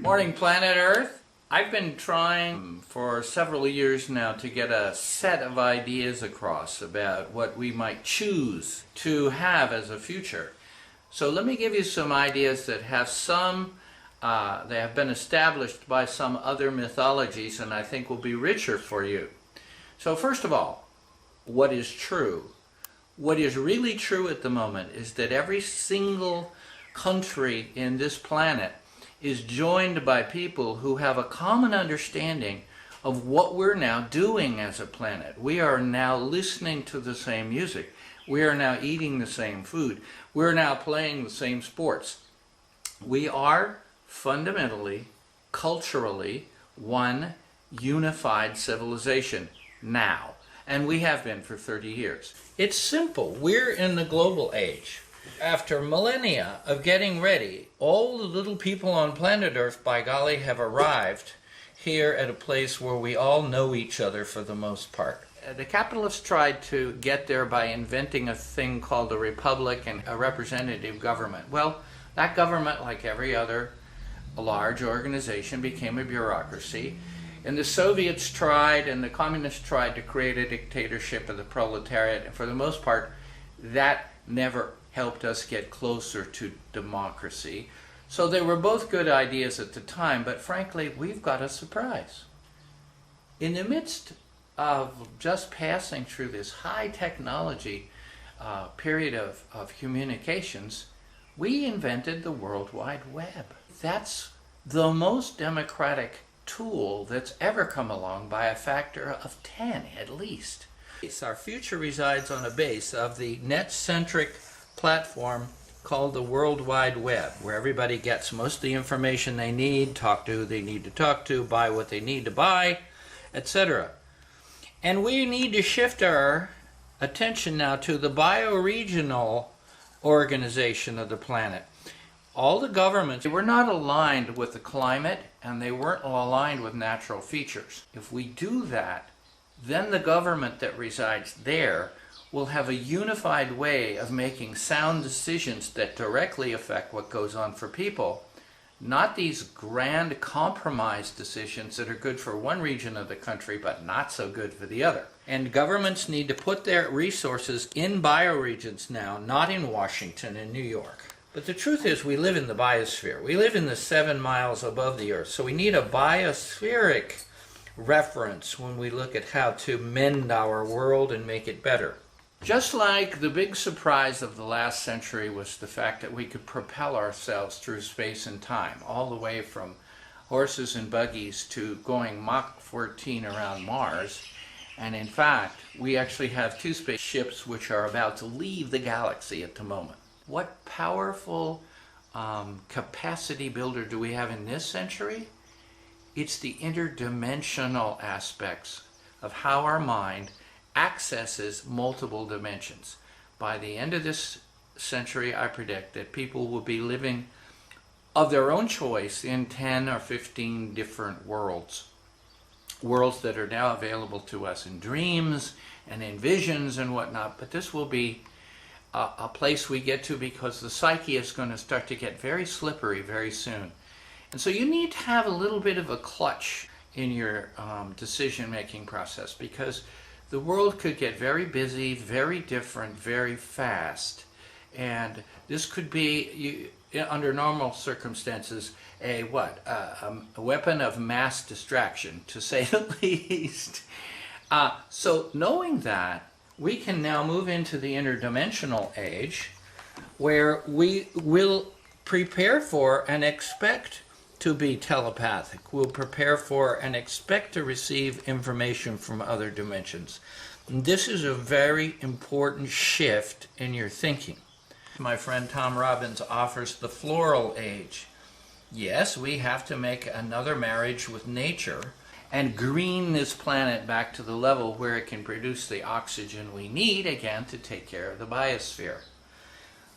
Morning, planet Earth. I've been trying for several years now to get a set of ideas across about what we might choose to have as a future. So let me give you some ideas that have they have been established by some other mythologies and I think will be richer for you. So first of all, what is true? What is really true at the moment is that every single country in this planet is joined by people who have a common understanding of what we're now doing as a planet. We are now listening to the same music. We are now eating the same food. We're now playing the same sports. We are fundamentally, culturally, one unified civilization now. And we have been for 30 years. It's simple. We're in the global age. After millennia of getting ready, all the little people on planet Earth, by golly, have arrived here at a place where we all know each other for the most part. The capitalists tried to get there by inventing a thing called a republic and a representative government. Well, that government, like every other large organization, became a bureaucracy. And the Soviets tried and the communists tried to create a dictatorship of the proletariat. And for the most part, that never helped us get closer to democracy. So they were both good ideas at the time, but frankly, we've got a surprise. In the midst of just passing through this high technology period of communications, we invented the World Wide Web. That's the most democratic tool that's ever come along by a factor of 10 at least. Our future resides on a base of the net-centric platform called the World Wide Web, where everybody gets most of the information they need, talk to who they need to talk to, buy what they need to buy, etc. And we need to shift our attention now to the bioregional organization of the planet. All the governments were not aligned with the climate and they weren't aligned with natural features. If we do that, then the government that resides there will have a unified way of making sound decisions that directly affect what goes on for people, not these grand compromise decisions that are good for one region of the country but not so good for the other. And governments need to put their resources in bioregions now, not in Washington and New York. But the truth is, we live in the biosphere. We live in the 7 miles above the Earth, so we need a biospheric reference when we look at how to mend our world and make it better. Just like the big surprise of the last century was the fact that we could propel ourselves through space and time, all the way from horses and buggies to going Mach 14 around Mars. And in fact, we actually have 2 spaceships which are about to leave the galaxy at the moment. What powerful capacity builder do we have in this century? It's the interdimensional aspects of how our mind accesses multiple dimensions. By the end of this century, I predict that people will be living of their own choice in 10 or 15 different worlds. Worlds that are now available to us in dreams and in visions and whatnot, but this will be a place we get to because the psyche is going to start to get very slippery very soon. And so you need to have a little bit of a clutch in your decision-making process, because the world could get very busy, very different, very fast. And this could be, under normal circumstances, a weapon of mass distraction, to say the least. So knowing that, we can now move into the interdimensional age, where we will prepare for and expect to be telepathic. We'll prepare for and expect to receive information from other dimensions. And this is a very important shift in your thinking. My friend Tom Robbins offers the floral age. Yes, we have to make another marriage with nature and green this planet back to the level where it can produce the oxygen we need, again, to take care of the biosphere.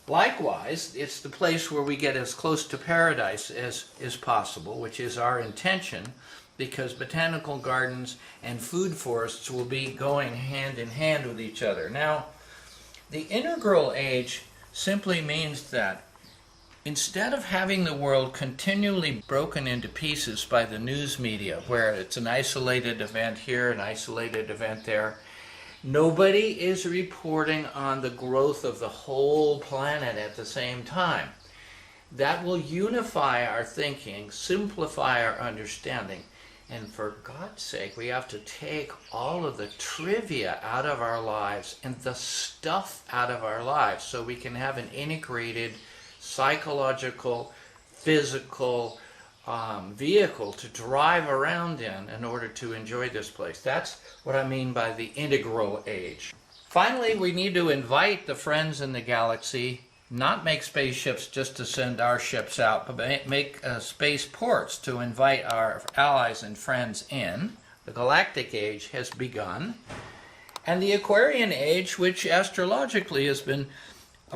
Likewise, it's the place where we get as close to paradise as is possible, which is our intention, because botanical gardens and food forests will be going hand in hand with each other. Now, the integral age simply means that Instead of having the world continually broken into pieces by the news media, where it's an isolated event here, an isolated event there, nobody is reporting on the growth of the whole planet at the same time. That will unify our thinking, simplify our understanding, and for God's sake, we have to take all of the trivia out of our lives and the stuff out of our lives so we can have an integrated psychological, physical vehicle to drive around in order to enjoy this place. That's what I mean by the integral age. Finally, we need to invite the friends in the galaxy, not make spaceships just to send our ships out, but make space ports to invite our allies and friends in. The galactic age has begun, and the Aquarian age, which astrologically has been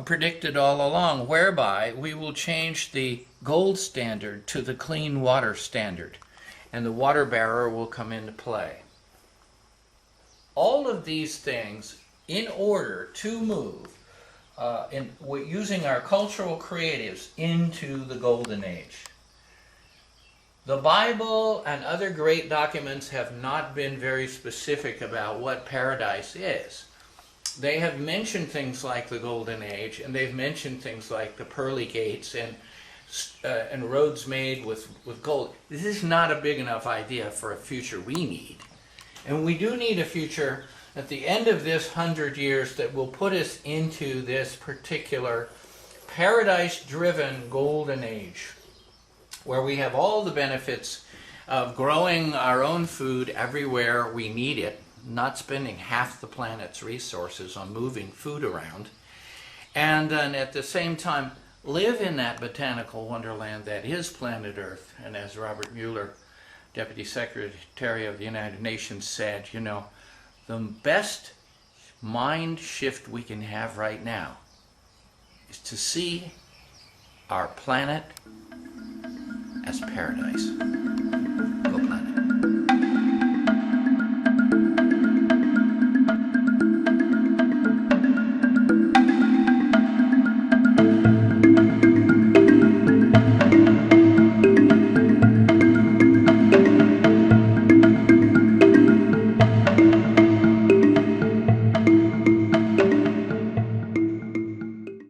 predicted all along, whereby we will change the gold standard to the clean water standard, and the water bearer will come into play. All of these things in order to move using our cultural creatives into the golden age. The Bible and other great documents have not been very specific about what paradise is. They have mentioned things like the golden age, and they've mentioned things like the pearly gates and roads made with gold. This is not a big enough idea for a future we need. And we do need a future at the end of this 100 years that will put us into this particular paradise-driven golden age, where we have all the benefits of growing our own food everywhere we need it, not spending half the planet's resources on moving food around, and at the same time live in that botanical wonderland that is planet Earth. And as Robert Mueller, Deputy Secretary of the United Nations, said, you know, the best mind shift we can have right now is to see our planet as paradise.